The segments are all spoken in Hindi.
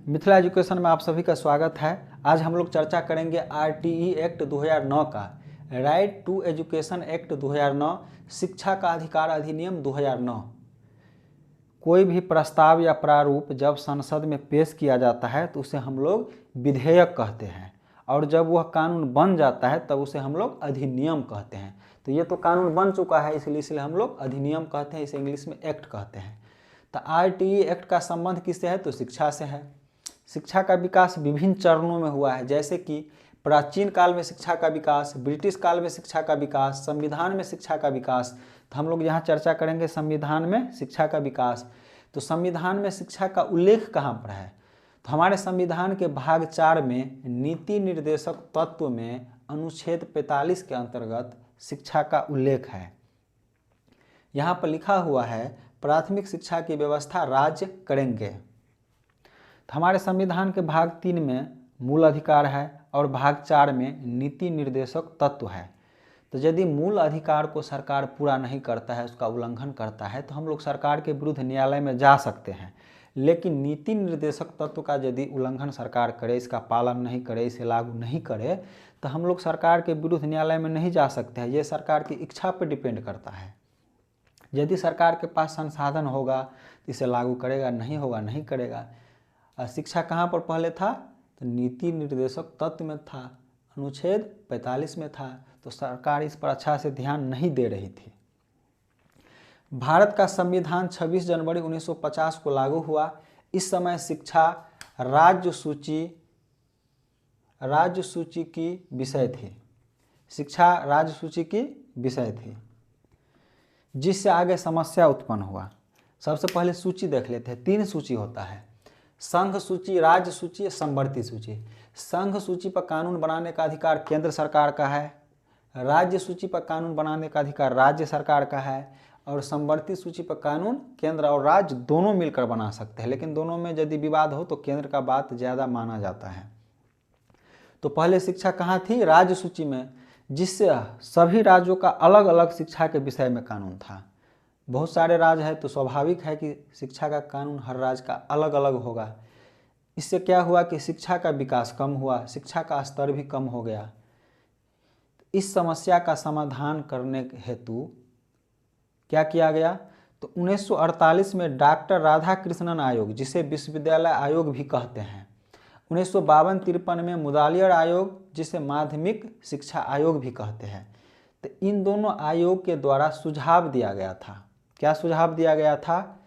मिथिला एजुकेशन में आप सभी का स्वागत है। आज हम लोग चर्चा करेंगे आरटीई एक्ट 2009 का, राइट टू एजुकेशन एक्ट 2009, शिक्षा का अधिकार अधिनियम 2009। कोई भी प्रस्ताव या प्रारूप जब संसद में पेश किया जाता है तो उसे हम लोग विधेयक कहते हैं, और जब वह कानून बन जाता है तब उसे हम लोग अधिनियम कहते हैं। तो ये तो कानून बन चुका है, इसलिए हम लोग अधिनियम कहते हैं, इसे इंग्लिश में एक्ट कहते हैं। तो आरटीई एक्ट का संबंध किससे है? तो शिक्षा से है। शिक्षा का विकास विभिन्न चरणों में हुआ है, जैसे कि प्राचीन काल में शिक्षा का विकास, ब्रिटिश काल में शिक्षा का विकास, संविधान में शिक्षा का विकास। तो हम लोग यहाँ चर्चा करेंगे संविधान में शिक्षा का विकास। तो संविधान में शिक्षा का उल्लेख कहाँ पर है? तो हमारे संविधान के भाग 4 में नीति निर्देशक तत्व में अनुच्छेद 45 के अंतर्गत शिक्षा का उल्लेख है। यहाँ पर लिखा हुआ है प्राथमिक शिक्षा की व्यवस्था राज्य करेंगे। तो हमारे संविधान के भाग 3 में मूल अधिकार है और भाग 4 में नीति निर्देशक तत्व है। तो यदि मूल अधिकार को सरकार पूरा नहीं करता है, उसका उल्लंघन करता है, तो हम लोग सरकार के विरुद्ध न्यायालय में जा सकते हैं। लेकिन नीति निर्देशक तत्व का यदि उल्लंघन सरकार करे, इसका पालन नहीं करे, इसे लागू नहीं करे, तो हम लोग सरकार के विरुद्ध न्यायालय में नहीं जा सकते हैं। ये सरकार की इच्छा पर डिपेंड करता है। यदि सरकार के पास संसाधन होगा तो इसे लागू करेगा, नहीं होगा नहीं करेगा। शिक्षा कहाँ पर पहले था? तो नीति निर्देशक तत्व में था, अनुच्छेद 45 में था। तो सरकार इस पर अच्छा से ध्यान नहीं दे रही थी। भारत का संविधान 26 जनवरी 1950 को लागू हुआ। इस समय शिक्षा राज्य सूची की विषय थी। शिक्षा राज्य सूची की विषय थी, जिससे आगे समस्या उत्पन्न हुआ। सबसे पहले सूची देख लेते हैं। 3 सूची होता है, संघ सूची, राज्य सूची, समवर्ती सूची। संघ सूची पर कानून बनाने का अधिकार केंद्र सरकार का है, राज्य सूची पर कानून बनाने का अधिकार राज्य सरकार का है, और समवर्ती सूची पर कानून केंद्र और राज्य दोनों मिलकर बना सकते हैं। लेकिन दोनों में यदि विवाद हो तो केंद्र का बात ज़्यादा माना जाता है। तो पहले शिक्षा कहाँ थी? राज्य सूची में, जिससे सभी राज्यों का अलग अलग शिक्षा के विषय में कानून था। बहुत सारे राज्य हैं तो स्वाभाविक है कि शिक्षा का कानून हर राज्य का अलग अलग होगा। इससे क्या हुआ कि शिक्षा का विकास कम हुआ, शिक्षा का स्तर भी कम हो गया। इस समस्या का समाधान करने हेतु क्या किया गया? तो 1948 में डॉक्टर राधाकृष्णन आयोग, जिसे विश्वविद्यालय आयोग भी कहते हैं, 1952-53 में मुदालियर आयोग, जिसे माध्यमिक शिक्षा आयोग भी कहते हैं। तो इन दोनों आयोग के द्वारा सुझाव दिया गया था। क्या सुझाव दिया गया था?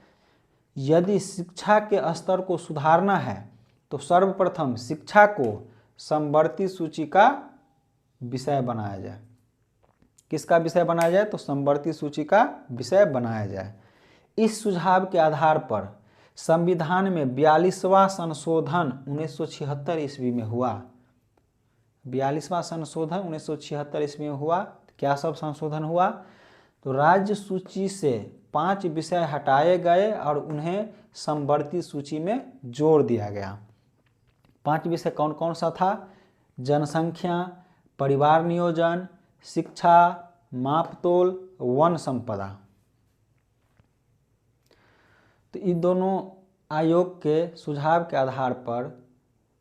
यदि शिक्षा के स्तर को सुधारना है तो सर्वप्रथम शिक्षा को समवर्ती सूची का विषय बनाया जाए। किसका विषय बनाया जाए? तो समवर्ती सूची का विषय बनाया जाए। इस सुझाव के आधार पर संविधान में 42वां संशोधन 1976 ईस्वी में हुआ। 42वां संशोधन 1976 ईस्वी में हुआ। क्या सब संशोधन हुआ? तो राज्य सूची से 5 विषय हटाए गए और उन्हें समवर्ती सूची में जोड़ दिया गया। 5 विषय कौन कौन सा था? जनसंख्या, परिवार नियोजन, शिक्षा, मापतोल, वन संपदा। तो इन दोनों आयोग के सुझाव के आधार पर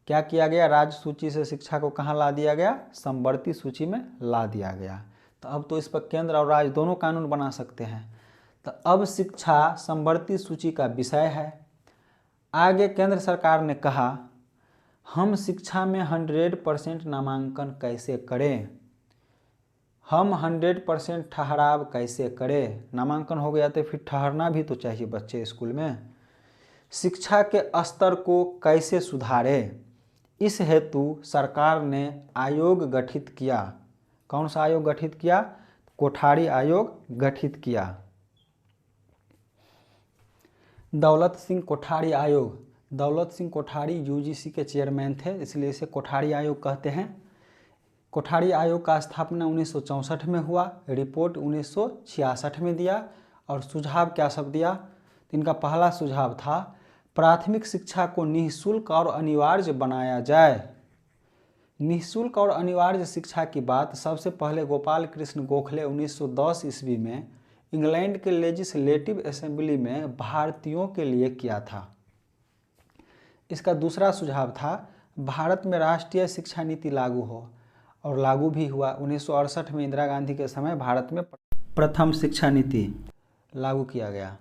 क्या किया गया? राज्य सूची से शिक्षा को कहाँ ला दिया गया? समवर्ती सूची में ला दिया गया। तो अब तो इस पर केंद्र और राज्य दोनों कानून बना सकते हैं। तो अब शिक्षा समवर्ती सूची का विषय है। आगे केंद्र सरकार ने कहा, हम शिक्षा में 100% नामांकन कैसे करें? हम 100% ठहराव कैसे करें? नामांकन हो गया तो फिर ठहरना भी तो चाहिए बच्चे स्कूल में। शिक्षा के स्तर को कैसे सुधारें? इस हेतु सरकार ने आयोग गठित किया। कौन सा आयोग गठित किया? कोठारी आयोग गठित किया। दौलत सिंह कोठारी आयोग। दौलत सिंह कोठारी यूजीसी के चेयरमैन थे, इसलिए इसे कोठारी आयोग कहते हैं। कोठारी आयोग का स्थापना 1964 में हुआ, रिपोर्ट 1966 में दिया। और सुझाव क्या सब दिया? इनका पहला सुझाव था प्राथमिक शिक्षा को निःशुल्क और अनिवार्य बनाया जाए। निःशुल्क और अनिवार्य शिक्षा की बात सबसे पहले गोपाल कृष्ण गोखले 1910 ईस्वी में इंग्लैंड के लेजिस्लेटिव असेंबली में भारतीयों के लिए किया था। इसका दूसरा सुझाव था भारत में राष्ट्रीय शिक्षा नीति लागू हो, और लागू भी हुआ। 1968 में इंदिरा गांधी के समय भारत में प्रथम शिक्षा नीति लागू किया गया।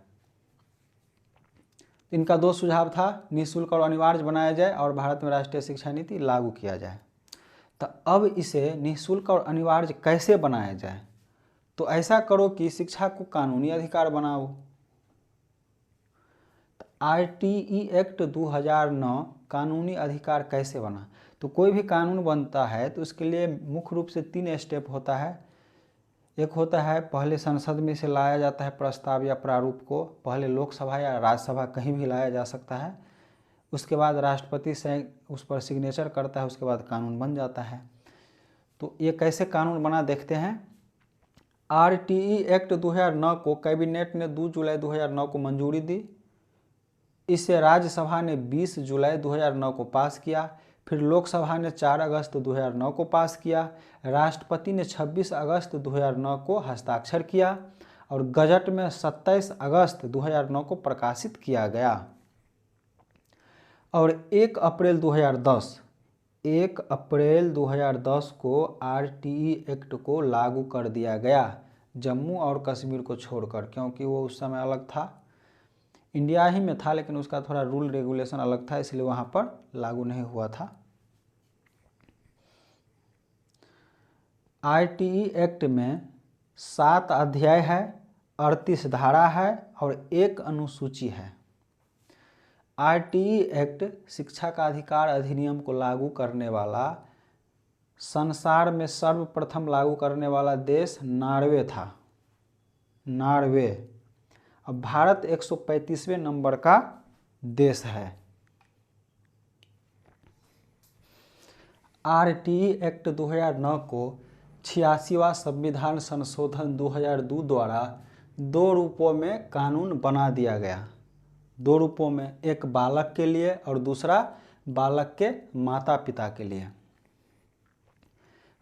इनका दो सुझाव था, निःशुल्क और अनिवार्य बनाया जाए और भारत में राष्ट्रीय शिक्षा नीति लागू किया जाए। तो अब इसे निःशुल्क और अनिवार्य कैसे बनाया जाए? तो ऐसा करो कि शिक्षा को कानूनी अधिकार बनाओ। तो RTE एक्ट 2009 कानूनी अधिकार कैसे बना? तो कोई भी कानून बनता है तो उसके लिए मुख्य रूप से 3 स्टेप होता है। एक होता है पहले संसद में से लाया जाता है प्रस्ताव या प्रारूप को, पहले लोकसभा या राज्यसभा कहीं भी लाया जा सकता है। उसके बाद राष्ट्रपति से उस पर सिग्नेचर करता है, उसके बाद कानून बन जाता है। तो ये कैसे कानून बना देखते हैं। RTE एक्ट 2009 को कैबिनेट ने 2 जुलाई 2009 को मंजूरी दी। इसे राज्यसभा ने 20 जुलाई 2009 को पास किया। फिर लोकसभा ने 4 अगस्त 2009 को पास किया। राष्ट्रपति ने 26 अगस्त 2009 को हस्ताक्षर किया और गजट में 27 अगस्त 2009 को प्रकाशित किया गया। और 1 अप्रैल 2010 को RTE एक्ट को लागू कर दिया गया, जम्मू और कश्मीर को छोड़कर, क्योंकि वो उस समय अलग था, इंडिया ही में था लेकिन उसका थोड़ा रूल रेगुलेशन अलग था, इसलिए वहाँ पर लागू नहीं हुआ था। RTE एक्ट में 7 अध्याय है, 38 धारा है और 1 अनुसूची है। RTE एक्ट शिक्षा का अधिकार अधिनियम को लागू करने वाला, संसार में सर्वप्रथम लागू करने वाला देश नॉर्वे था। नॉर्वे। अब भारत 135वें नंबर का देश है। RTE एक्ट 2009 को 86वां संविधान संशोधन 2002 द्वारा 2 रूपों में कानून बना दिया गया। 2 रूपों में, एक बालक के लिए और दूसरा बालक के माता पिता के लिए।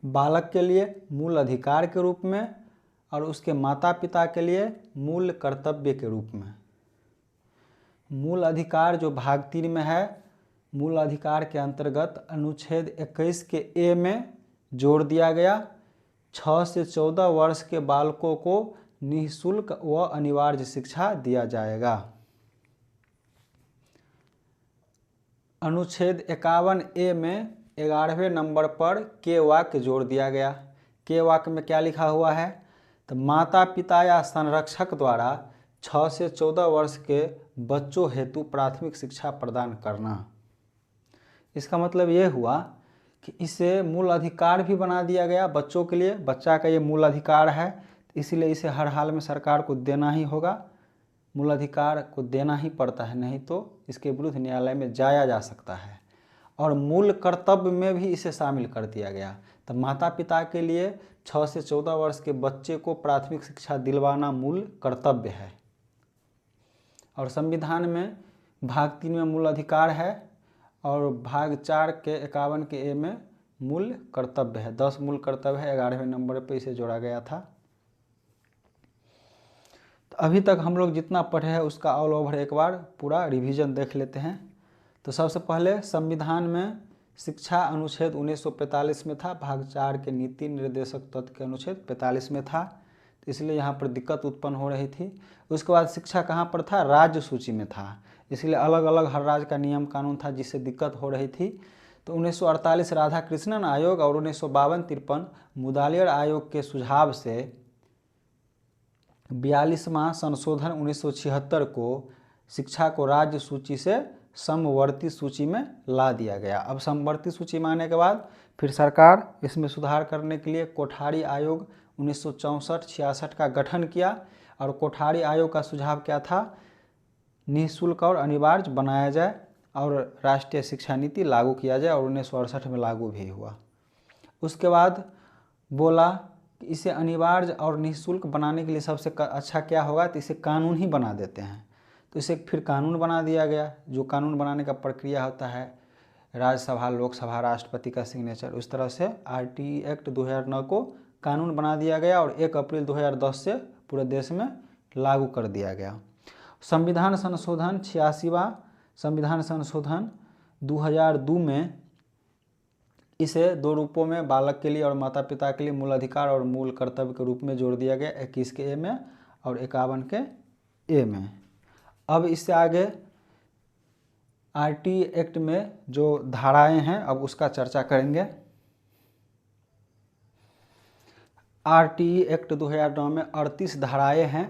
बालक के लिए मूल अधिकार के रूप में और उसके माता पिता के लिए मूल कर्तव्य के रूप में। मूल अधिकार जो भाग 3 में है, मूल अधिकार के अंतर्गत अनुच्छेद 21 के ए में जोड़ दिया गया, 6 से 14 वर्ष के बालकों को निःशुल्क व अनिवार्य शिक्षा दिया जाएगा। अनुच्छेद 51 ए में 11वें नंबर पर के वाक्य जोड़ दिया गया। के वाक्य में क्या लिखा हुआ है? तो माता पिता या संरक्षक द्वारा 6 से 14 वर्ष के बच्चों हेतु प्राथमिक शिक्षा प्रदान करना। इसका मतलब ये हुआ कि इसे मूल अधिकार भी बना दिया गया बच्चों के लिए। बच्चा का ये मूल अधिकार है, इसलिए इसे हर हाल में सरकार को देना ही होगा, मूल अधिकार को देना ही पड़ता है, नहीं तो इसके विरुद्ध न्यायालय में जाया जा सकता है। और मूल कर्तव्य में भी इसे शामिल कर दिया गया। तो माता पिता के लिए 6 से 14 वर्ष के बच्चे को प्राथमिक शिक्षा दिलवाना मूल कर्तव्य है। और संविधान में भाग 3 में मूल अधिकार है और भाग 4 के 51 के ए में मूल कर्तव्य है। 10 मूल कर्तव्य है, 11वें नंबर पर इसे जोड़ा गया था। तो अभी तक हम लोग जितना पढ़े हैं उसका ऑल ओवर एक बार पूरा रिवीजन देख लेते हैं। तो सबसे पहले संविधान में शिक्षा अनुच्छेद 1945 में था, भाग 4 के नीति निर्देशक तत्व के अनुच्छेद 45 में था, तो इसलिए यहाँ पर दिक्कत उत्पन्न हो रही थी। उसके बाद शिक्षा कहाँ पर था? राज्य सूची में था, इसलिए अलग अलग हर राज्य का नियम कानून था जिससे दिक्कत हो रही थी। तो 1948 राधाकृष्णन आयोग और 1952-53 मुदालियर आयोग के सुझाव से 42वां संशोधन 1976 को शिक्षा को राज्य सूची से समवर्ती सूची में ला दिया गया। अब समवर्ती सूची में आने के बाद फिर सरकार इसमें सुधार करने के लिए कोठारी आयोग 1964-66 का गठन किया। और कोठारी आयोग का सुझाव क्या था? निःशुल्क और अनिवार्य बनाया जाए और राष्ट्रीय शिक्षा नीति लागू किया जाए, और 1968 में लागू भी हुआ। उसके बाद बोला कि इसे अनिवार्य और निःशुल्क बनाने के लिए सबसे अच्छा क्या होगा? तो इसे कानून ही बना देते हैं। तो इसे फिर कानून बना दिया गया। जो कानून बनाने का प्रक्रिया होता है, राज्यसभा, लोकसभा, राष्ट्रपति का सिग्नेचर, उस तरह से RTE एक्ट 2009 को कानून बना दिया गया और 1 अप्रैल 2010 से पूरे देश में लागू कर दिया गया। संविधान संशोधन 86वां संविधान संशोधन 2002 में इसे दो रूपों में बालक के लिए और माता पिता के लिए मूल अधिकार और मूल कर्तव्य के रूप में जोड़ दिया गया, 21 के ए में और 51 के ए में। अब इससे आगे आरटीई एक्ट में जो धाराएं हैं अब उसका चर्चा करेंगे। आरटीई एक्ट 2009 में 38 धाराएं हैं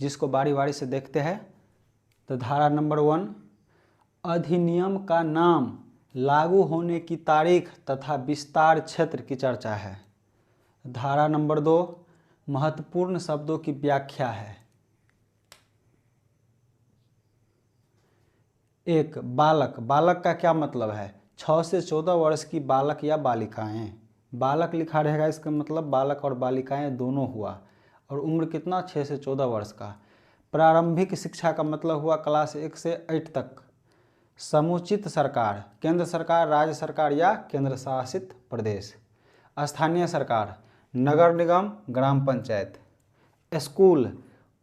जिसको बारी बारी से देखते हैं। तो धारा नंबर 1, अधिनियम का नाम, लागू होने की तारीख तथा विस्तार क्षेत्र की चर्चा है। धारा नंबर 2, महत्वपूर्ण शब्दों की व्याख्या है। 1, बालक। बालक का क्या मतलब है? 6 से 14 वर्ष की बालक या बालिकाएं। बालक लिखा रहेगा, इसका मतलब बालक और बालिकाएं दोनों हुआ। और उम्र कितना? 6 से 14 वर्ष का। प्रारंभिक शिक्षा का मतलब हुआ क्लास 1 से 8 तक। समुचित सरकार, केंद्र सरकार, राज्य सरकार या केंद्र शासित प्रदेश। स्थानीय सरकार, नगर निगम, ग्राम पंचायत। स्कूल,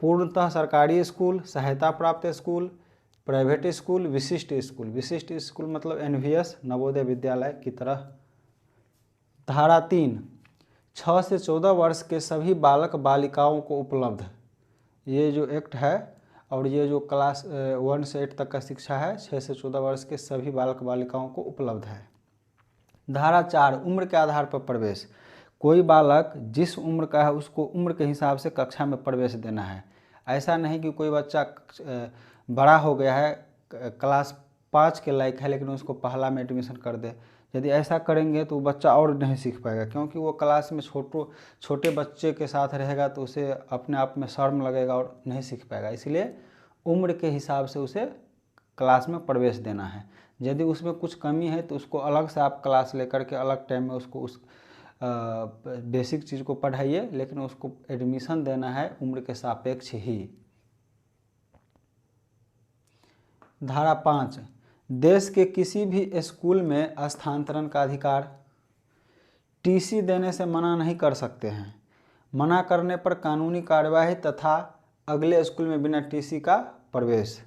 पूर्णतः सरकारी स्कूल, सहायता प्राप्त स्कूल, प्राइवेट स्कूल, विशिष्ट स्कूल। विशिष्ट स्कूल मतलब एनवीएस, नवोदय विद्यालय की तरह। धारा 3, 6 से 14 वर्ष के सभी बालक बालिकाओं को उपलब्ध। ये जो एक्ट है और ये जो क्लास 1 से 8 तक का शिक्षा है, 6 से 14 वर्ष के सभी बालक बालिकाओं को उपलब्ध है। धारा 4, उम्र के आधार पर प्रवेश। कोई बालक जिस उम्र का है उसको उम्र के हिसाब से कक्षा में प्रवेश देना है। ऐसा नहीं कि कोई बच्चा बड़ा हो गया है, क्लास 5 के लायक है, लेकिन उसको पहला में एडमिशन कर दे। यदि ऐसा करेंगे तो बच्चा और नहीं सीख पाएगा, क्योंकि वो क्लास में छोटे बच्चे के साथ रहेगा तो उसे अपने आप में शर्म लगेगा और नहीं सीख पाएगा। इसलिए उम्र के हिसाब से उसे क्लास में प्रवेश देना है। यदि उसमें कुछ कमी है तो उसको अलग से आप क्लास लेकर के अलग टाइम में उसको उस बेसिक चीज़ को पढ़ाइए, लेकिन उसको एडमिशन देना है उम्र के सापेक्ष ही। धारा 5, देश के किसी भी स्कूल में स्थानांतरण का अधिकार। टीसी देने से मना नहीं कर सकते हैं। मना करने पर कानूनी कार्यवाही तथा अगले स्कूल में बिना टीसी का प्रवेश।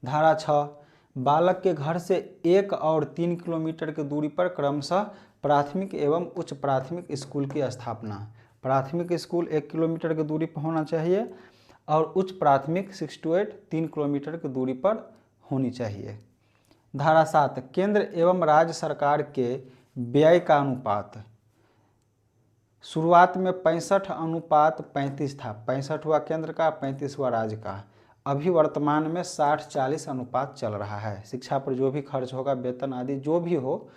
धारा 6, बालक के घर से 1 और 3 किलोमीटर की दूरी पर क्रमशः प्राथमिक एवं उच्च प्राथमिक स्कूल की स्थापना। प्राथमिक स्कूल 1 किलोमीटर की दूरी पर होना चाहिए और उच्च प्राथमिक 6 to 8 3 किलोमीटर की दूरी पर होनी चाहिए। धारा 7, केंद्र एवं राज्य सरकार के व्यय का अनुपात। शुरुआत में 65:35 था। 65 हुआ केंद्र का, 35 हुआ राज्य का। अभी वर्तमान में 60-40 अनुपात चल रहा है। शिक्षा पर जो भी खर्च होगा, वेतन आदि जो भी हो,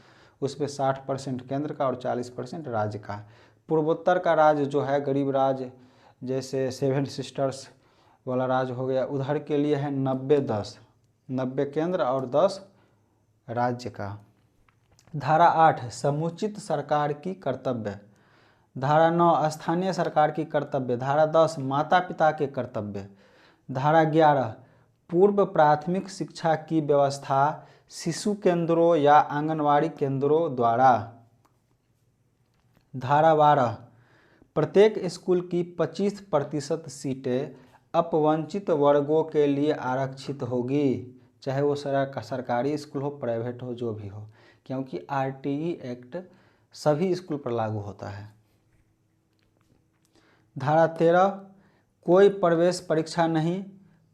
उस पर 60% केंद्र का और 40% राज्य का। पूर्वोत्तर का राज्य जो है, गरीब राज्य जैसे 7 सिस्टर्स वाला राज्य हो गया, उधर के लिए है 90-10, 90 केंद्र और 10 राज्य का। धारा 8, समुचित सरकार की कर्तव्य। धारा 9, स्थानीय सरकार की कर्तव्य। धारा 10, माता पिता के कर्तव्य। धारा 11, पूर्व प्राथमिक शिक्षा की व्यवस्था शिशु केंद्रों या आंगनवाड़ी केंद्रों द्वारा। धारा 12, प्रत्येक स्कूल की 25% सीटें अपवंचित वर्गों के लिए आरक्षित होगी, चाहे वो सरकारी स्कूल हो, प्राइवेट हो, जो भी हो, क्योंकि आरटीई एक्ट सभी स्कूल पर लागू होता है। धारा 13, कोई प्रवेश परीक्षा नहीं।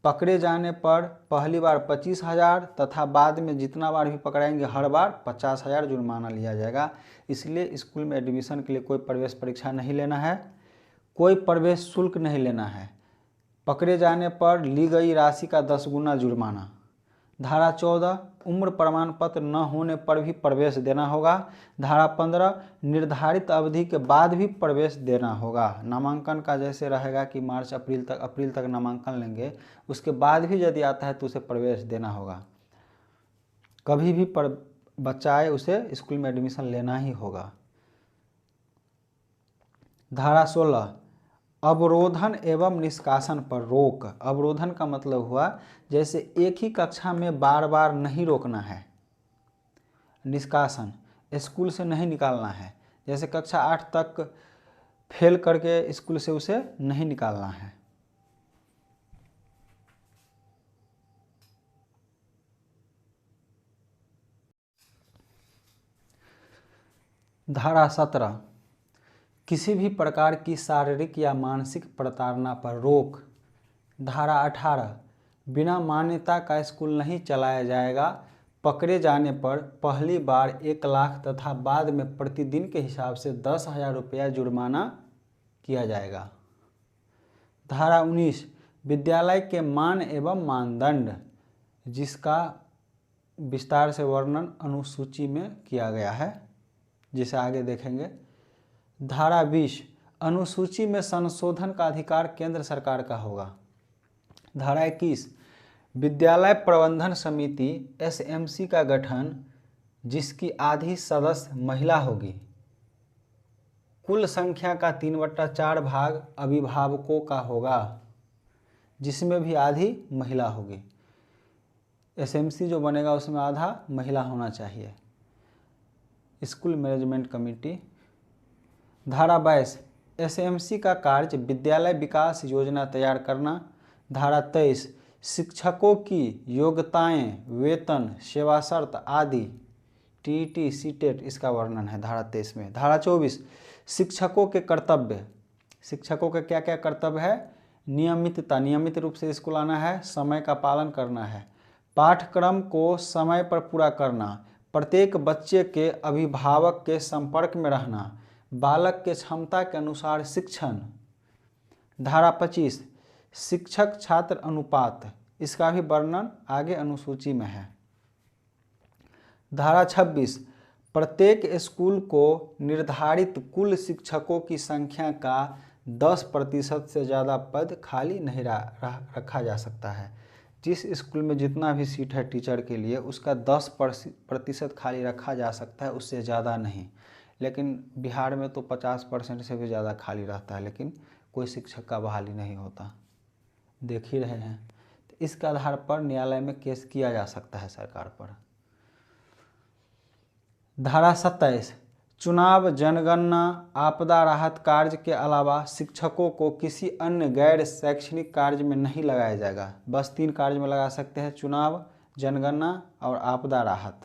पकड़े जाने पर पहली बार 25,000 तथा बाद में जितना बार भी पकड़ाएंगे हर बार 50,000 जुर्माना लिया जाएगा। इसलिए स्कूल में एडमिशन के लिए कोई प्रवेश परीक्षा नहीं लेना है, कोई प्रवेश शुल्क नहीं लेना है। पकड़े जाने पर ली गई राशि का 10 गुना जुर्माना। धारा 14, उम्र प्रमाण पत्र न होने पर भी प्रवेश देना होगा। धारा 15, निर्धारित अवधि के बाद भी प्रवेश देना होगा। नामांकन का जैसे रहेगा कि मार्च अप्रैल तक नामांकन लेंगे, उसके बाद भी यदि आता है तो उसे प्रवेश देना होगा। कभी भी बच्चा आए उसे स्कूल में एडमिशन लेना ही होगा। धारा 16, अवरोधन एवं निष्कासन पर रोक। अवरोधन का मतलब हुआ जैसे एक ही कक्षा में बार बार नहीं रोकना है। निष्कासन, स्कूल से नहीं निकालना है, जैसे कक्षा 8 तक फेल करके स्कूल से उसे नहीं निकालना है। धारा 17 किसी भी प्रकार की शारीरिक या मानसिक प्रताड़ना पर रोक। धारा 18 बिना मान्यता का स्कूल नहीं चलाया जाएगा, पकड़े जाने पर पहली बार 1 लाख तथा बाद में प्रतिदिन के हिसाब से 10,000 रुपया जुर्माना किया जाएगा। धारा 19 विद्यालय के मान एवं मानदंड, जिसका विस्तार से वर्णन अनुसूची में किया गया है, जिसे आगे देखेंगे। धारा 20 अनुसूची में संशोधन का अधिकार केंद्र सरकार का होगा। धारा 21 विद्यालय प्रबंधन समिति SMC का गठन, जिसकी आधी सदस्य महिला होगी। कुल संख्या का 3/4 भाग अभिभावकों का होगा, जिसमें भी आधी महिला होगी। SMC जो बनेगा उसमें आधा महिला होना चाहिए। School management committee. धारा 22 SMC का कार्य विद्यालय विकास योजना तैयार करना। धारा 23 शिक्षकों की योग्यताएं, वेतन, सेवा शर्त आदि TET CTET इसका वर्णन है धारा 23 में। धारा 24 शिक्षकों के कर्तव्य, शिक्षकों के क्या क्या कर्तव्य है? नियमितता, नियमित रूप से स्कूल आना है, समय का पालन करना है, पाठ्यक्रम को समय पर पूरा करना, प्रत्येक बच्चे के अभिभावक के संपर्क में रहना, बालक के क्षमता के अनुसार शिक्षण। धारा 25 शिक्षक छात्र अनुपात, इसका भी वर्णन आगे अनुसूची में है। धारा 26 प्रत्येक स्कूल को निर्धारित कुल शिक्षकों की संख्या का 10% से ज़्यादा पद खाली नहीं रखा जा सकता है। जिस स्कूल में जितना भी सीट है टीचर के लिए, उसका 10% खाली रखा जा सकता है, उससे ज़्यादा नहीं। लेकिन बिहार में तो 50% से भी ज़्यादा खाली रहता है, लेकिन कोई शिक्षक का बहाली नहीं होता, देख ही रहे हैं। तो इसके आधार पर न्यायालय में केस किया जा सकता है सरकार पर। धारा 27 चुनाव, जनगणना, आपदा राहत कार्य के अलावा शिक्षकों को किसी अन्य गैर शैक्षणिक कार्य में नहीं लगाया जाएगा। बस 3 कार्य में लगा सकते हैं, चुनाव, जनगणना और आपदा राहत।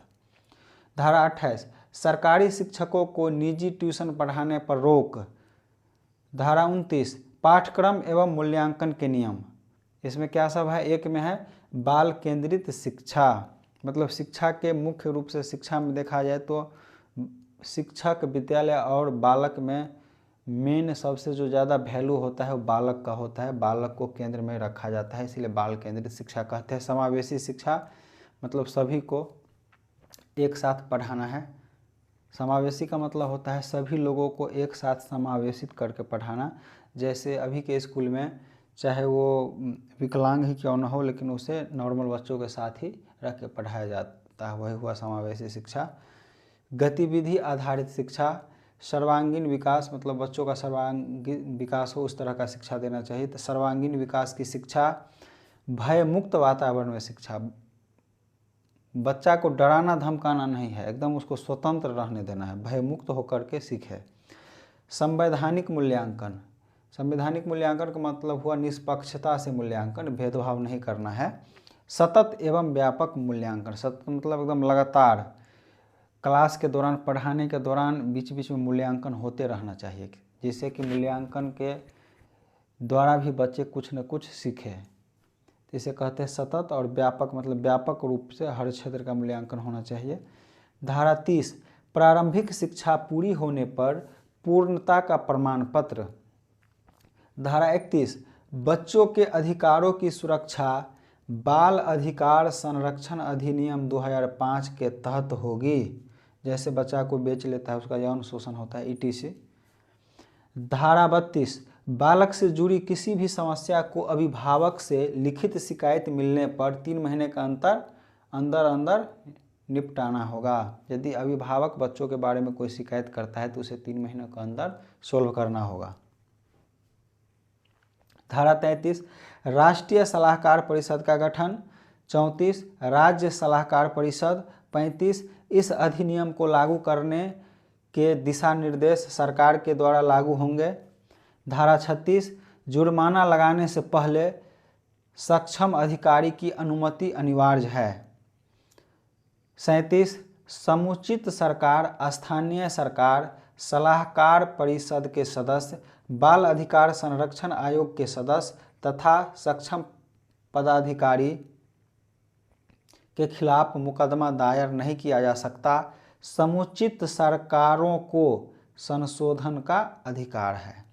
धारा 28 सरकारी शिक्षकों को निजी ट्यूशन पढ़ाने पर रोक। धारा 29 पाठ्यक्रम एवं मूल्यांकन के नियम। इसमें क्या सब है? एक में है बाल केंद्रित शिक्षा, मतलब शिक्षा के मुख्य रूप से शिक्षा में देखा जाए तो शिक्षक, विद्यालय और बालक में मेन सबसे जो ज़्यादा वैल्यू होता है वो बालक का होता है। बालक को केंद्र में रखा जाता है, इसीलिए बाल केंद्रित शिक्षा कहते हैं। समावेशी शिक्षा मतलब सभी को एक साथ पढ़ाना है। समावेशी का मतलब होता है सभी लोगों को एक साथ समावेशित करके पढ़ाना। जैसे अभी के स्कूल में चाहे वो विकलांग ही क्यों न हो, लेकिन उसे नॉर्मल बच्चों के साथ ही रख के पढ़ाया जाता है, वही हुआ समावेशी शिक्षा। गतिविधि आधारित शिक्षा, सर्वांगीण विकास मतलब बच्चों का सर्वांगीण विकास हो उस तरह का शिक्षा देना चाहिए। तो सर्वांगीण विकास की शिक्षा। भय मुक्त वातावरण में शिक्षा, बच्चा को डराना धमकाना नहीं है, एकदम उसको स्वतंत्र रहने देना है, भय मुक्त होकर के सीखे। संवैधानिक मूल्यांकन, संवैधानिक मूल्यांकन का मतलब हुआ निष्पक्षता से मूल्यांकन, भेदभाव नहीं करना है। सतत एवं व्यापक मूल्यांकन, सतत मतलब एकदम लगातार, क्लास के दौरान, पढ़ाने के दौरान बीच बीच में मूल्यांकन होते रहना चाहिए, जिससे कि मूल्यांकन के द्वारा भी बच्चे कुछ न कुछ सीखें। इसे कहते हैं सतत। और व्यापक मतलब व्यापक रूप से हर क्षेत्र का मूल्यांकन होना चाहिए। धारा 30 प्रारंभिक शिक्षा पूरी होने पर पूर्णता का प्रमाण पत्र। धारा 31 बच्चों के अधिकारों की सुरक्षा बाल अधिकार संरक्षण अधिनियम 2005 के तहत होगी। जैसे बच्चा को बेच लेता है, उसका यौन शोषण होता है, ETC। धारा 32 बालक से जुड़ी किसी भी समस्या को अभिभावक से लिखित शिकायत मिलने पर 3 महीने का अंदर निपटाना होगा। यदि अभिभावक बच्चों के बारे में कोई शिकायत करता है तो उसे 3 महीने के अंदर सोल्व करना होगा। धारा 33 राष्ट्रीय सलाहकार परिषद का गठन। 34 राज्य सलाहकार परिषद। 35 इस अधिनियम को लागू करने के दिशा निर्देश सरकार के द्वारा लागू होंगे। धारा 36 जुर्माना लगाने से पहले सक्षम अधिकारी की अनुमति अनिवार्य है। 37 समुचित सरकार स्थानीय सरकार सलाहकार परिषद के सदस्य, बाल अधिकार संरक्षण आयोग के सदस्य तथा सक्षम पदाधिकारी के खिलाफ मुकदमा दायर नहीं किया जा सकता। समुचित सरकारों को संशोधन का अधिकार है।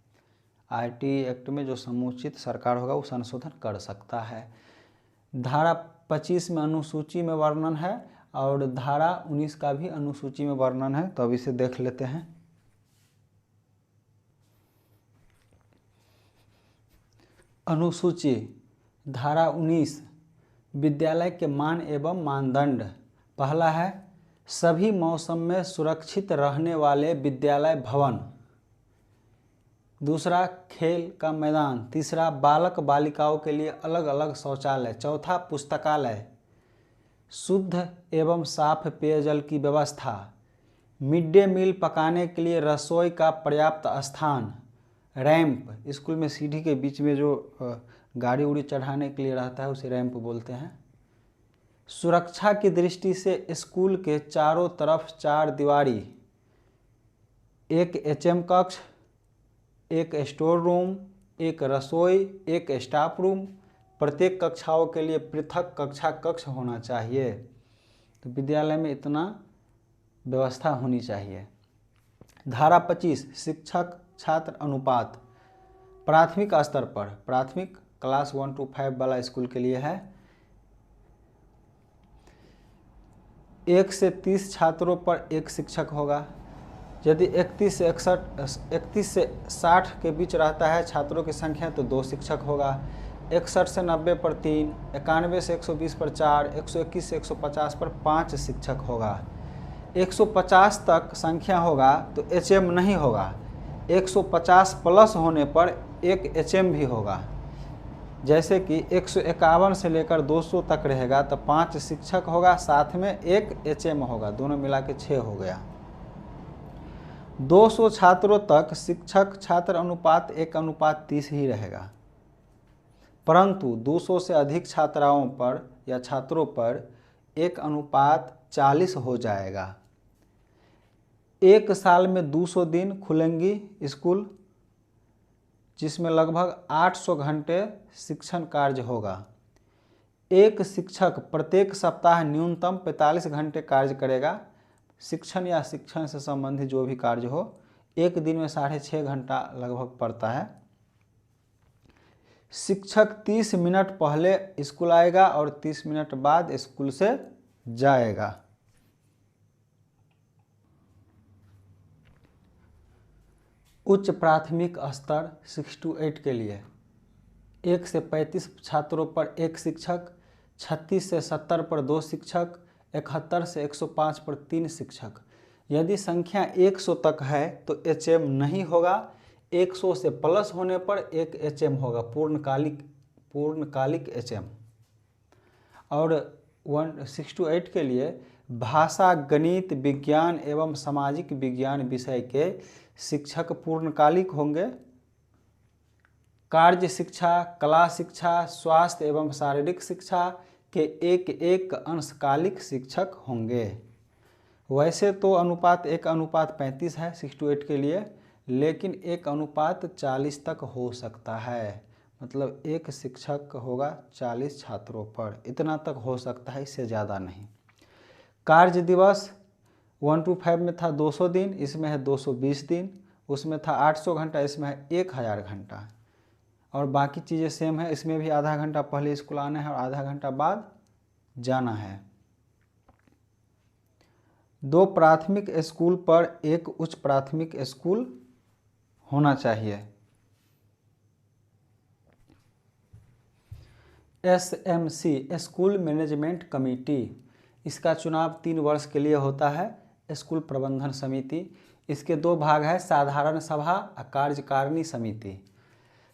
आईटी एक्ट में जो समुचित सरकार होगा वो संशोधन कर सकता है। धारा 25 में अनुसूची में वर्णन है और धारा 19 का भी अनुसूची में वर्णन है, तो अब इसे देख लेते हैं। अनुसूची धारा 19 विद्यालय के मान एवं मानदंड। पहला है सभी मौसम में सुरक्षित रहने वाले विद्यालय भवन। दूसरा खेल का मैदान। तीसरा बालक बालिकाओं के लिए अलग अलग शौचालय। चौथा पुस्तकालय। शुद्ध एवं साफ पेयजल की व्यवस्था। मिड डे मील पकाने के लिए रसोई का पर्याप्त स्थान। रैंप, स्कूल में सीढ़ी के बीच में जो गाड़ी उड़ी चढ़ाने के लिए रहता है उसे रैंप बोलते हैं। सुरक्षा की दृष्टि से स्कूल के चारों तरफ 4 दीवारी, एक एचएम कक्ष, एक स्टोर रूम, एक रसोई, एक स्टाफ रूम। प्रत्येक कक्षाओं के लिए पृथक कक्षा कक्ष होना चाहिए। तो विद्यालय में इतना व्यवस्था होनी चाहिए। धारा 25 शिक्षक छात्र अनुपात। प्राथमिक स्तर पर, प्राथमिक क्लास 1 to 5 वाला स्कूल के लिए है, 1 से 30 छात्रों पर 1 शिक्षक होगा। यदि 31 से 60 के बीच रहता है छात्रों की संख्या तो 2 शिक्षक होगा। 61 से 90 पर 3, 91 से 120 पर 4, 121 से 150 पर 5 शिक्षक होगा। 150 तक संख्या होगा तो एचएम नहीं होगा। 150 प्लस होने पर 1 एचएम भी होगा। जैसे कि 151 से लेकर 200 तक रहेगा तो 5 शिक्षक होगा, साथ में 1 एचएम होगा, दोनों मिला के 6 हो गया। 200 छात्रों तक शिक्षक छात्र अनुपात 1:30 ही रहेगा, परंतु 200 से अधिक छात्राओं पर या छात्रों पर 1:40 हो जाएगा। 1 साल में 200 दिन खुलेंगी स्कूल, जिसमें लगभग 800 घंटे शिक्षण कार्य होगा। एक शिक्षक प्रत्येक सप्ताह न्यूनतम 45 घंटे कार्य करेगा। शिक्षण या शिक्षण से संबंधित जो भी कार्य हो, एक दिन में 6.5 घंटा लगभग पड़ता है। शिक्षक 30 मिनट पहले स्कूल आएगा और 30 मिनट बाद स्कूल से जाएगा। उच्च प्राथमिक स्तर 6 to 8 के लिए 1 से 35 छात्रों पर 1 शिक्षक, 36 से 70 पर 2 शिक्षक, 71 से 105 पर 3 शिक्षक। यदि संख्या 100 तक है तो एचएम नहीं होगा। 100 से प्लस होने पर 1 एचएम होगा, पूर्णकालिक एचएम। और 6 to 8 के लिए भाषा, गणित, विज्ञान एवं सामाजिक विज्ञान विषय के शिक्षक पूर्णकालिक होंगे। कार्य शिक्षा, कला शिक्षा, स्वास्थ्य एवं शारीरिक शिक्षा के एक अंशकालिक शिक्षक होंगे। वैसे तो अनुपात 1:35 है 6 to 8 के लिए, लेकिन 1:40 तक हो सकता है। मतलब 1 शिक्षक होगा 40 छात्रों पर, इतना तक हो सकता है, इससे ज़्यादा नहीं। कार्य दिवस 1 to 5 में था 200 दिन, इसमें है 220 दिन। उसमें था 800 घंटा, इसमें है 1000 घंटा। और बाकी चीज़ें सेम है, इसमें भी आधा घंटा पहले स्कूल आना है और आधा घंटा बाद जाना है। 2 प्राथमिक स्कूल पर 1 उच्च प्राथमिक स्कूल होना चाहिए। SMC स्कूल मैनेजमेंट कमेटी, इसका चुनाव 3 वर्ष के लिए होता है। स्कूल प्रबंधन समिति, इसके 2 भाग है, साधारण सभा और कार्यकारिणी समिति।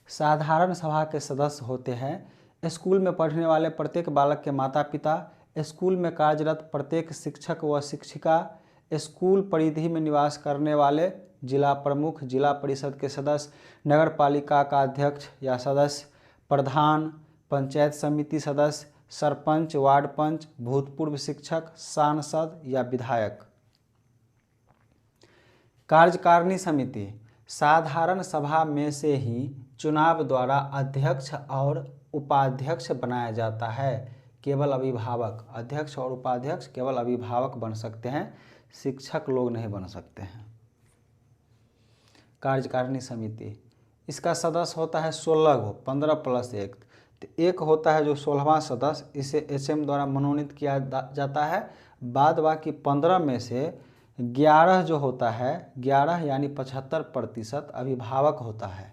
साधारण सभा के सदस्य होते हैं स्कूल में पढ़ने वाले प्रत्येक बालक के माता पिता, स्कूल में कार्यरत प्रत्येक शिक्षक व शिक्षिका, स्कूल परिधि में निवास करने वाले जिला प्रमुख, जिला परिषद के सदस्य, नगर पालिका का अध्यक्ष या सदस्य, प्रधान, पंचायत समिति सदस्य, सरपंच, वार्ड पंच, भूतपूर्व शिक्षक, सांसद या विधायक। कार्यकारिणी समिति साधारण सभा में से ही चुनाव द्वारा अध्यक्ष और उपाध्यक्ष बनाया जाता है। केवल अभिभावक, अध्यक्ष और उपाध्यक्ष केवल अभिभावक बन सकते हैं, शिक्षक लोग नहीं बन सकते हैं। कार्यकारिणी समिति, इसका सदस्य होता है 16 को, 15 + 1, तो एक होता है जो 16वां सदस्य, इसे HM द्वारा मनोनीत किया जाता है। बाद बाकी 15 में से 11 जो होता है, 11 यानी 75% अभिभावक होता है।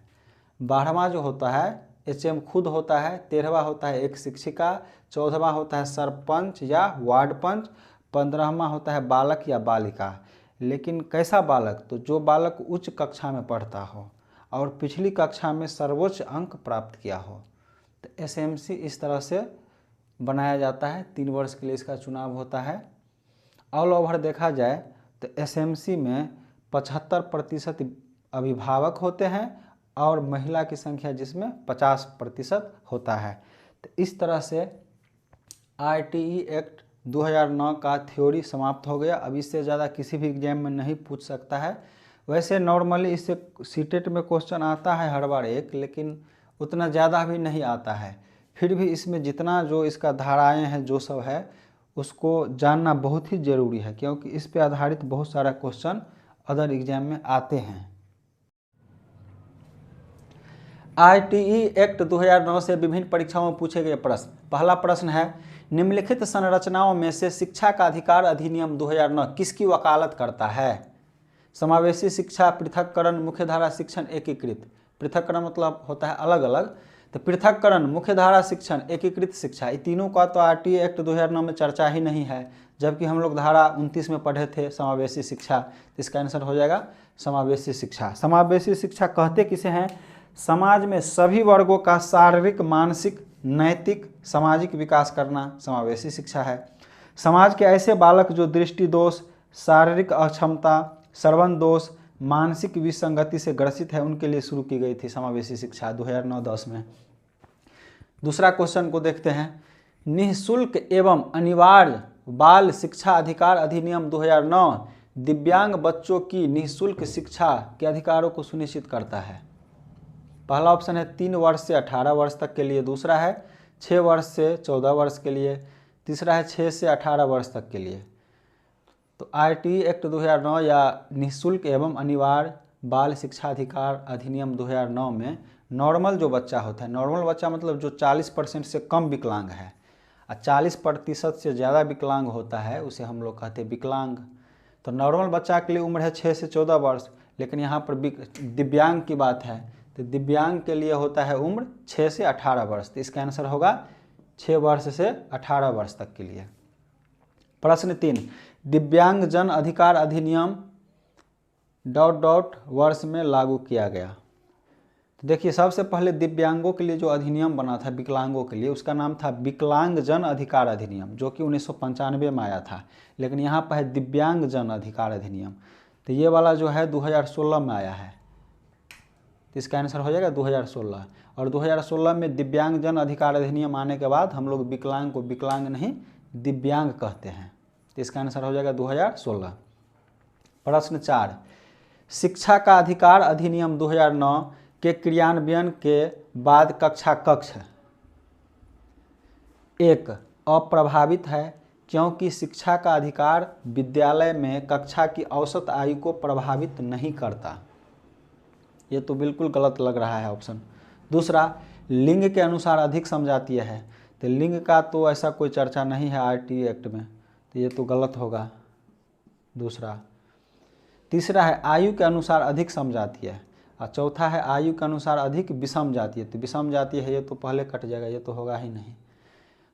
12वां जो होता है HM खुद होता है। 13वां होता है एक शिक्षिका। 14वां होता है सरपंच या वार्ड पंच। 15वां होता है बालक या बालिका। लेकिन कैसा बालक? तो जो बालक उच्च कक्षा में पढ़ता हो और पिछली कक्षा में सर्वोच्च अंक प्राप्त किया हो। तो SMC इस तरह से बनाया जाता है। 3 वर्ष के लिए इसका चुनाव होता है। ऑल ओवर देखा जाए तो SMC में 75% अभिभावक होते हैं और महिला की संख्या जिसमें 50% होता है। तो इस तरह से RTE एक्ट 2009 का थ्योरी समाप्त हो गया। अब इससे ज़्यादा किसी भी एग्जाम में नहीं पूछ सकता है। वैसे नॉर्मली इससे सीटेट में क्वेश्चन आता है हर बार एक, लेकिन उतना ज़्यादा भी नहीं आता है। फिर भी इसमें जितना जो इसका धाराएं हैं जो सब है उसको जानना बहुत ही ज़रूरी है, क्योंकि इस पे आधारित बहुत सारा क्वेश्चन अदर एग्जाम में आते हैं। RTE एक्ट 2009 से विभिन्न परीक्षाओं में पूछे गए प्रश्न। पहला प्रश्न है, निम्नलिखित संरचनाओं में से शिक्षा का अधिकार अधिनियम 2009 किसकी वकालत करता है? समावेशी शिक्षा, पृथक्करण, मुख्यधारा शिक्षण, एकीकृत। पृथक्करण मतलब होता है अलग अलग, तो पृथक्करण, मुख्यधारा शिक्षण, एकीकृत शिक्षा, ये तीनों का तो RTE एक्ट 2009 में चर्चा ही नहीं है, जबकि हम लोग धारा 29 में पढ़े थे समावेशी शिक्षा। तो इसका आंसर हो जाएगा समावेशी शिक्षा। समावेशी शिक्षा कहते किसे हैं? समाज में सभी वर्गों का शारीरिक, मानसिक, नैतिक, सामाजिक विकास करना समावेशी शिक्षा है। समाज के ऐसे बालक जो दृष्टि दोष, शारीरिक अक्षमता, श्रवण दोष, मानसिक विसंगति से ग्रसित है, उनके लिए शुरू की गई थी समावेशी शिक्षा 2009-10 में। दूसरा क्वेश्चन को देखते हैं, निःशुल्क एवं अनिवार्य बाल शिक्षा अधिकार अधिनियम 2009 दिव्यांग बच्चों की निःशुल्क शिक्षा के अधिकारों को सुनिश्चित करता है। पहला ऑप्शन है 3 वर्ष से 18 वर्ष तक के लिए, दूसरा है 6 वर्ष से 14 वर्ष के लिए, तीसरा है 6 से 18 वर्ष तक के लिए। तो RTE एक्ट 2009 या निःशुल्क एवं अनिवार्य बाल शिक्षा अधिकार अधिनियम 2009 में नॉर्मल जो बच्चा होता है, नॉर्मल बच्चा मतलब जो 40% से कम विकलांग है और 40% से ज़्यादा विकलांग होता है उसे हम लोग कहते हैं विकलांग। तो नॉर्मल बच्चा के लिए उम्र है 6 से 14 वर्ष, लेकिन यहाँ पर दिव्यांग की बात है, तो दिव्यांग के लिए होता है उम्र 6 से 18 वर्ष। तो इसका आंसर होगा 6 वर्ष से 18 वर्ष तक के लिए। प्रश्न 3, दिव्यांग जन अधिकार अधिनियम ... वर्ष में लागू किया गया। तो देखिए, सबसे पहले दिव्यांगों के लिए जो अधिनियम बना था विकलांगों के लिए, उसका नाम था विकलांग जन अधिकार अधिनियम, जो कि 1995 में आया था। लेकिन यहाँ पर है दिव्यांग जन अधिकार अधिनियम, तो ये वाला जो है 2016 में आया है। तो इसका आंसर हो जाएगा 2016। और 2016 में दिव्यांग जन अधिकार अधिनियम आने के बाद हम लोग विकलांग को विकलांग नहीं दिव्यांग कहते हैं। तो इसका आंसर हो जाएगा 2016। प्रश्न 4, शिक्षा का अधिकार अधिनियम 2009 के क्रियान्वयन के बाद कक्षा कक्ष 1 अप्रभावित है, क्योंकि शिक्षा का अधिकार विद्यालय में कक्षा की औसत आयु को प्रभावित नहीं करता। ये तो बिल्कुल गलत लग रहा है ऑप्शन। दूसरा, लिंग के अनुसार अधिक समझातीय है, तो लिंग का तो ऐसा कोई चर्चा नहीं है RTE एक्ट में, तो ये तो गलत होगा दूसरा। तीसरा है आयु के अनुसार अधिक समझातीय है, और चौथा है आयु के अनुसार अधिक विषम जातीय। तो विषम जातीय है, ये तो पहले कट जाएगा, ये तो होगा ही नहीं।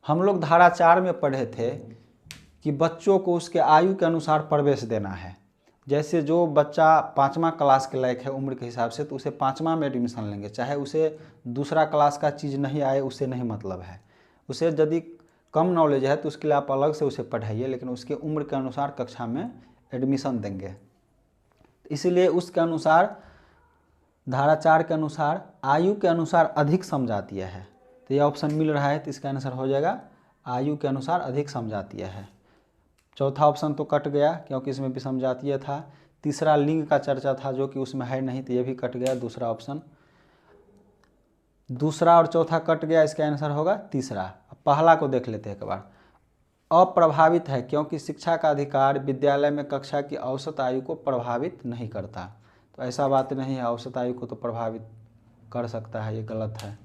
हम लोग धारा 4 में पढ़े थे कि बच्चों को उसके आयु के अनुसार प्रवेश देना है। जैसे जो बच्चा 5वां क्लास के लायक है उम्र के हिसाब से, तो उसे 5वां में एडमिशन लेंगे, चाहे उसे दूसरा क्लास का चीज़ नहीं आए, उससे नहीं मतलब है। उसे यदि कम नॉलेज है तो उसके लिए आप अलग से उसे पढ़ाइए, लेकिन उसके उम्र के अनुसार कक्षा में एडमिशन देंगे। इसीलिए उसके अनुसार धारा 4 के अनुसार आयु के अनुसार अधिक समझातीय है, तो यह ऑप्शन मिल रहा है। तो इसका आंसर हो जाएगा आयु के अनुसार अधिक समझातीय है। चौथा ऑप्शन तो कट गया क्योंकि इसमें विषम जातीय था। तीसरा लिंग का चर्चा था जो कि उसमें है नहीं, तो ये भी कट गया, दूसरा ऑप्शन। दूसरा और चौथा कट गया, इसका आंसर होगा तीसरा। पहला को देख लेते हैं एक बार। अप्रभावित है क्योंकि शिक्षा का अधिकार विद्यालय में कक्षा की औसत आयु को प्रभावित नहीं करता। तो ऐसा बात नहीं है, औसत आयु को तो प्रभावित कर सकता है, ये गलत है।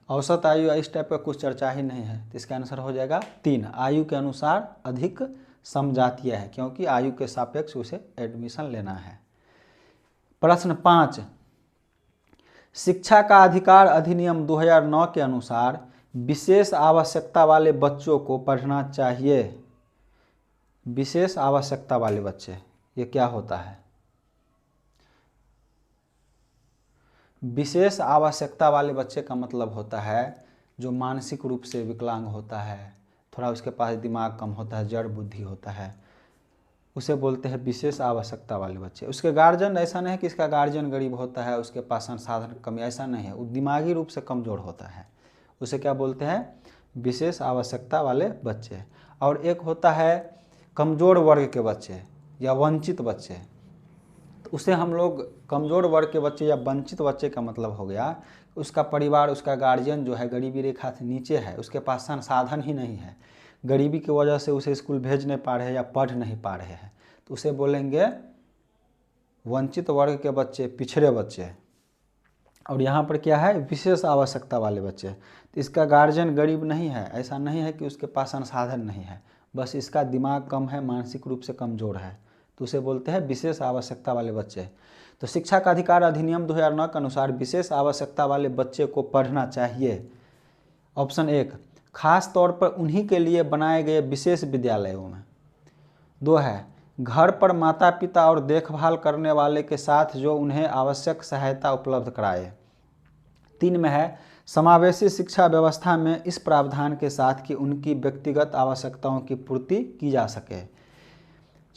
औसत आयु इस टाइप का कुछ चर्चा ही नहीं है, तो इसका आंसर हो जाएगा 3। आयु के अनुसार अधिक समजातीय है क्योंकि आयु के सापेक्ष उसे एडमिशन लेना है। प्रश्न 5, शिक्षा का अधिकार अधिनियम 2009 के अनुसार विशेष आवश्यकता वाले बच्चों को पढ़ना चाहिए। विशेष आवश्यकता वाले बच्चे, ये क्या होता है? विशेष आवश्यकता वाले बच्चे का मतलब होता है जो मानसिक रूप से विकलांग होता है, थोड़ा उसके पास दिमाग कम होता है, जड़ बुद्धि होता है, उसे बोलते हैं विशेष आवश्यकता वाले बच्चे। उसके गार्जियन, ऐसा नहीं है कि इसका गार्जियन गरीब होता है, उसके पास संसाधन कमी, ऐसा नहीं है, वो दिमागी रूप से कमज़ोर होता है, उसे क्या बोलते हैं? विशेष आवश्यकता वाले बच्चे। और एक होता है कमज़ोर वर्ग के बच्चे या वंचित बच्चे, तो उसे हम लोग कमज़ोर वर्ग के बच्चे या वंचित बच्चे का मतलब हो गया उसका परिवार, उसका गार्जियन जो है गरीबी रेखा से नीचे है, उसके पास संसाधन ही नहीं है, गरीबी की वजह से उसे स्कूल भेज नहीं पा रहे हैं या पढ़ नहीं पा रहे हैं, तो उसे बोलेंगे वंचित वर्ग के बच्चे, पिछड़े बच्चे। और यहाँ पर क्या है? विशेष आवश्यकता वाले बच्चे। तो इसका गार्जियन गरीब नहीं है, ऐसा नहीं है कि उसके पास संसाधन नहीं है, बस इसका दिमाग कम है, मानसिक रूप से कमज़ोर है, तो उसे बोलते हैं विशेष आवश्यकता वाले बच्चे। तो शिक्षा का अधिकार अधिनियम 2009 के अनुसार विशेष आवश्यकता वाले बच्चे को पढ़ना चाहिए। ऑप्शन 1, खास तौर पर उन्हीं के लिए बनाए गए विशेष विद्यालयों में। 2 है, घर पर माता पिता और देखभाल करने वाले के साथ जो उन्हें आवश्यक सहायता उपलब्ध कराए। 3 में है, समावेशी शिक्षा व्यवस्था में इस प्रावधान के साथ कि उनकी व्यक्तिगत आवश्यकताओं की पूर्ति की जा सके।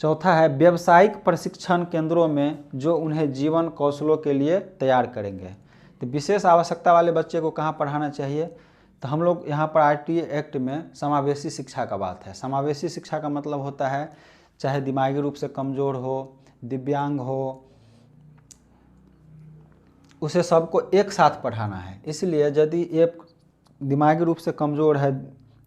4था है, व्यावसायिक प्रशिक्षण केंद्रों में जो उन्हें जीवन कौशलों के लिए तैयार करेंगे। तो विशेष आवश्यकता वाले बच्चे को कहाँ पढ़ाना चाहिए? तो हम लोग यहाँ पर आरटीए एक्ट में समावेशी शिक्षा का बात है। समावेशी शिक्षा का मतलब होता है चाहे दिमागी रूप से कमज़ोर हो, दिव्यांग हो, उसे सबको एक साथ पढ़ाना है। इसलिए यदि एक दिमागी रूप से कमज़ोर है,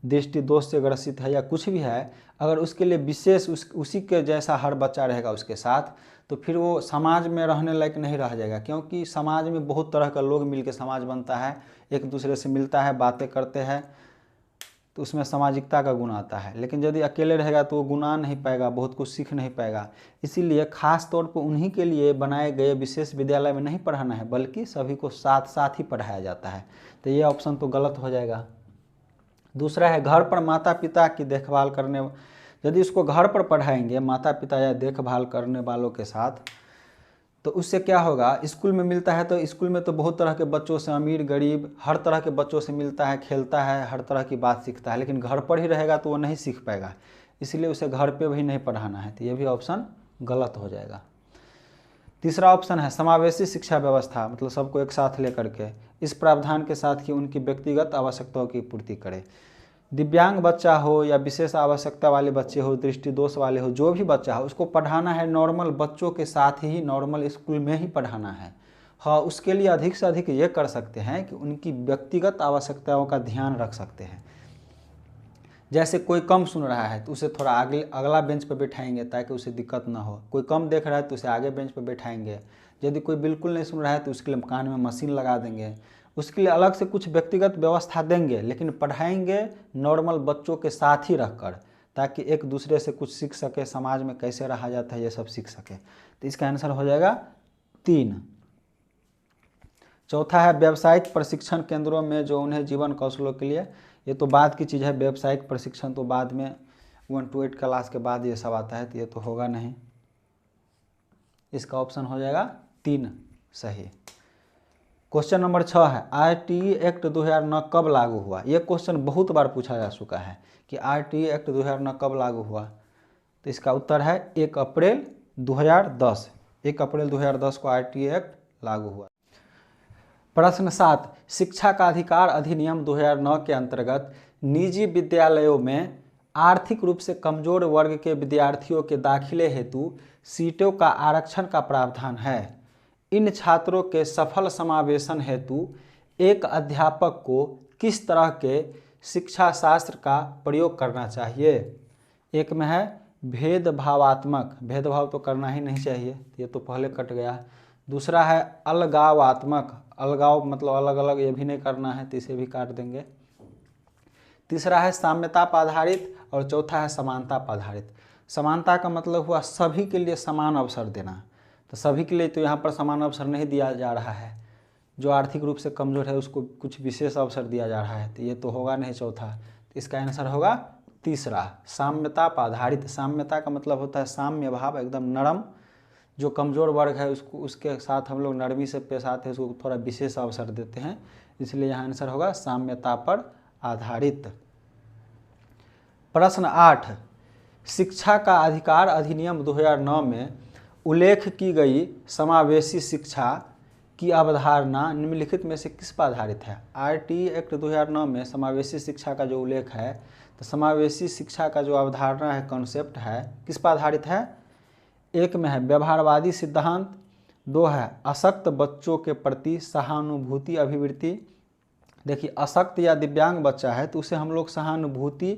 दृष्टि दोष से ग्रसित है या कुछ भी है, अगर उसके लिए विशेष उसी के जैसा हर बच्चा रहेगा उसके साथ, तो फिर वो समाज में रहने लायक नहीं रह जाएगा, क्योंकि समाज में बहुत तरह का लोग मिलकर समाज बनता है, एक दूसरे से मिलता है, बातें करते हैं, तो उसमें सामाजिकता का गुण आता है। लेकिन यदि अकेले रहेगा तो वो गुना नहीं पाएगा, बहुत कुछ सीख नहीं पाएगा। इसीलिए खास तौर पर उन्हीं के लिए बनाए गए विशेष विद्यालय में नहीं पढ़ाना है, बल्कि सभी को साथ साथ ही पढ़ाया जाता है। तो ये ऑप्शन तो गलत हो जाएगा। दूसरा है, घर पर माता पिता की देखभाल करने, यदि उसको घर पर पढ़ाएंगे माता पिता या देखभाल करने वालों के साथ, तो उससे क्या होगा? स्कूल में मिलता है तो स्कूल में तो बहुत तरह के बच्चों से, अमीर गरीब हर तरह के बच्चों से मिलता है, खेलता है, हर तरह की बात सीखता है, लेकिन घर पर ही रहेगा तो वो नहीं सीख पाएगा, इसलिए उसे घर पे भी नहीं पढ़ाना है। तो ये भी ऑप्शन गलत हो जाएगा। तीसरा ऑप्शन है समावेशी शिक्षा व्यवस्था, मतलब सबको एक साथ लेकर के इस प्रावधान के साथ कि उनकी व्यक्तिगत आवश्यकताओं की पूर्ति करे। दिव्यांग बच्चा हो या विशेष आवश्यकता वाले बच्चे हो, दृष्टि दोष वाले हो, जो भी बच्चा हो, उसको पढ़ाना है नॉर्मल बच्चों के साथ ही, नॉर्मल स्कूल में ही पढ़ाना है। हाँ, उसके लिए अधिक से अधिक ये कर सकते हैं कि उनकी व्यक्तिगत आवश्यकताओं का ध्यान रख सकते हैं। जैसे कोई कम सुन रहा है तो उसे थोड़ा आगे अगला बेंच पर बैठाएंगे ताकि उसे दिक्कत ना हो, कोई कम देख रहा है तो उसे आगे बेंच पर बैठाएंगे, यदि कोई बिल्कुल नहीं सुन रहा है तो उसके लिए कान में मशीन लगा देंगे, उसके लिए अलग से कुछ व्यक्तिगत व्यवस्था देंगे, लेकिन पढ़ाएंगे नॉर्मल बच्चों के साथ ही रखकर, ताकि एक दूसरे से कुछ सीख सके, समाज में कैसे रहा जाता है ये सब सीख सके। तो इसका आंसर हो जाएगा 3। चौथा है व्यावसायिक प्रशिक्षण केंद्रों में जो उन्हें जीवन कौशलों के लिए, ये तो बाद की चीज़ है, व्यावसायिक प्रशिक्षण तो बाद में 1 to 8 क्लास के बाद ये सब आता है, तो ये तो होगा नहीं। इसका ऑप्शन हो जाएगा 3 सही। क्वेश्चन नंबर 6 है, आरटीई एक्ट 2009 कब लागू हुआ? ये क्वेश्चन बहुत बार पूछा जा चुका है कि आरटीई एक्ट 2009 कब लागू हुआ, तो इसका उत्तर है 1 अप्रैल 2010। 1 अप्रैल 2010 को आरटीई एक्ट लागू हुआ। प्रश्न 7, शिक्षा का अधिकार अधिनियम 2009 के अंतर्गत निजी विद्यालयों में आर्थिक रूप से कमजोर वर्ग के विद्यार्थियों के दाखिले हेतु सीटों का आरक्षण का प्रावधान है। इन छात्रों के सफल समावेशन हेतु एक अध्यापक को किस तरह के शिक्षा शास्त्र का प्रयोग करना चाहिए। एक में है भेदभावात्मक, भेदभाव तो करना ही नहीं चाहिए, ये तो पहले कट गया। दूसरा है अलगावात्मक, अलगाव मतलब अलग अलग, ये भी नहीं करना है तो इसे भी काट देंगे। तीसरा है साम्यता पर आधारित और चौथा है समानता पर आधारित। समानता का मतलब हुआ सभी के लिए समान अवसर देना, तो सभी के लिए तो यहाँ पर समान अवसर नहीं दिया जा रहा है, जो आर्थिक रूप से कमजोर है उसको कुछ विशेष अवसर दिया जा रहा है, तो ये तो होगा नहीं चौथा। तो इसका आंसर होगा तीसरा, साम्यता पर आधारित। साम्यता का मतलब होता है साम्य भाव, एकदम नरम, जो कमज़ोर वर्ग है उसको उसके साथ हम लोग नरमी से पेश आते हैं, उसको थोड़ा विशेष अवसर देते हैं, इसलिए यहाँ आंसर होगा साम्यता पर आधारित। प्रश्न 8, शिक्षा का अधिकार अधिनियम 2009 में उल्लेख की गई समावेशी शिक्षा की अवधारणा निम्नलिखित में से किस पर आधारित है। आरटी एक्ट 2009 में समावेशी शिक्षा का जो उल्लेख है, तो समावेशी शिक्षा का जो अवधारणा है, कॉन्सेप्ट है, किस पर आधारित है। एक में है व्यवहारवादी सिद्धांत, दो है अशक्त बच्चों के प्रति सहानुभूति अभिवृत्ति। देखिए अशक्त या दिव्यांग बच्चा है तो उसे हम लोग सहानुभूति,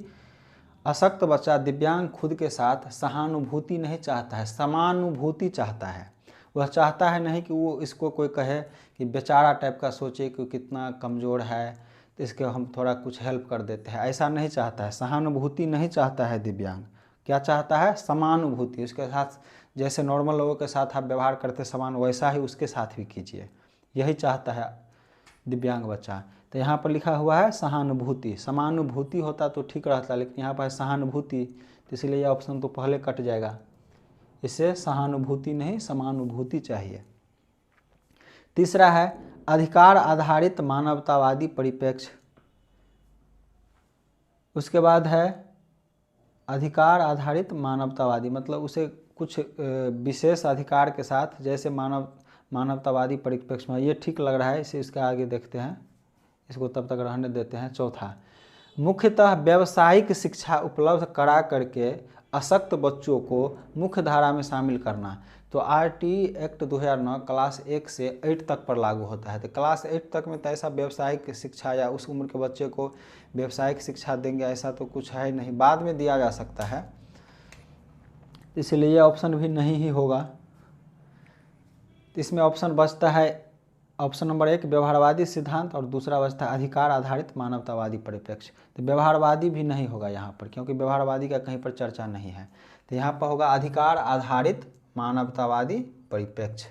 अशक्त बच्चा दिव्यांग खुद के साथ सहानुभूति नहीं चाहता है, समानुभूति चाहता है। वह चाहता है नहीं कि वो इसको कोई कहे कि बेचारा टाइप का सोचे कि कितना कमज़ोर है तो इसके हम थोड़ा कुछ हेल्प कर देते हैं, ऐसा नहीं चाहता है। सहानुभूति नहीं चाहता है दिव्यांग, क्या चाहता है, समानुभूति। उसके साथ जैसे नॉर्मल लोगों के साथ आप व्यवहार करते समान, वैसा ही उसके साथ भी कीजिए, यही चाहता है दिव्यांग बच्चा। तो यहाँ पर लिखा हुआ है सहानुभूति, समानुभूति होता तो ठीक रहता, लेकिन यहाँ पर है सहानुभूति, तो इसलिए यह ऑप्शन तो पहले कट जाएगा, इसे सहानुभूति नहीं समानुभूति चाहिए। तीसरा है अधिकार आधारित मानवतावादी परिप्रेक्ष्य। उसके बाद है अधिकार आधारित मानवतावादी, मतलब उसे कुछ विशेष अधिकार के साथ, जैसे मानवतावादी परिप्रेक्ष्य में, ये ठीक लग रहा है, इसे इसके आगे देखते हैं, इसको तब तक रहने देते हैं। चौथा, मुख्यतः व्यावसायिक शिक्षा उपलब्ध करा करके अशक्त बच्चों को मुख्य धारा में शामिल करना। तो आरटी एक्ट 2009 क्लास 1 से 8 तक पर लागू होता है। तो क्लास 8 तक में तो ऐसा व्यावसायिक शिक्षा या उस उम्र के बच्चे को व्यावसायिक शिक्षा देंगे ऐसा तो कुछ है नहीं, बाद में दिया जा सकता है, इसलिए यह ऑप्शन भी नहीं ही होगा। इसमें ऑप्शन बचता है ऑप्शन नंबर 1 व्यवहारवादी सिद्धांत और दूसरा बचता है अधिकार आधारित मानवतावादी परिप्रेक्ष्य। तो व्यवहारवादी भी नहीं होगा यहाँ पर, क्योंकि व्यवहारवादी का कहीं पर चर्चा नहीं है। तो यहाँ पर होगा अधिकार आधारित मानवतावादी परिप्रेक्ष्य।